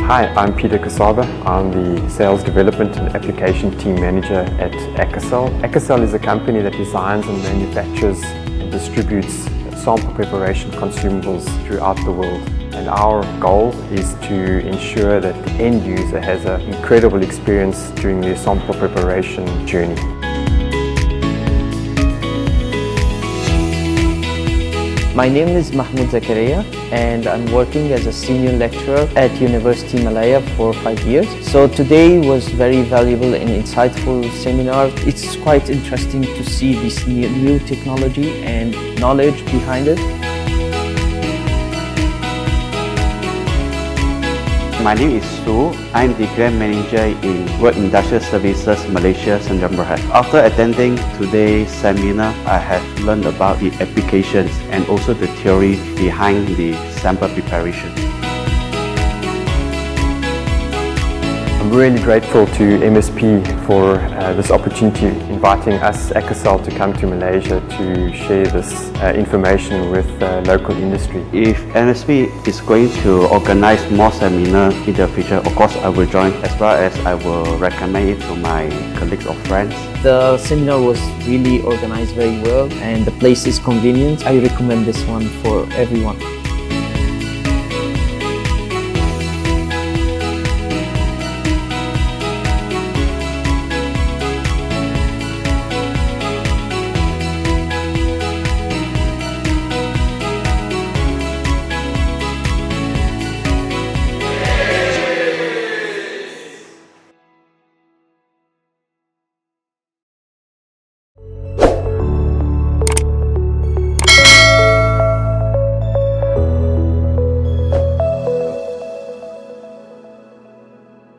Hi, I'm Peter Kosaber. I'm the Sales Development and Application Team Manager at Akasel. Akasel is a company that designs and manufactures and distributes sample preparation consumables throughout the world. And our goal is to ensure that the end user has an incredible experience during their sample preparation journey. My name is Mahmoud Zakaria and I'm working as a senior lecturer at University Malaya for 5 years. So today was very valuable and insightful seminar. It's quite interesting to see this new technology and knowledge behind it. My name is Su. I'm the Grand Manager in World Industrial Services Malaysia, Sdn Bhd. After attending today's seminar, I have learned about the applications and also the theory behind the sample preparation. I'm really grateful to MSP for this opportunity, inviting us, Akasel, to come to Malaysia to share this information with local industry. If MSP is going to organize more seminars in the future, of course I will join, as well as I will recommend it to my colleagues or friends. The seminar was really organized very well and the place is convenient. I recommend this one for everyone.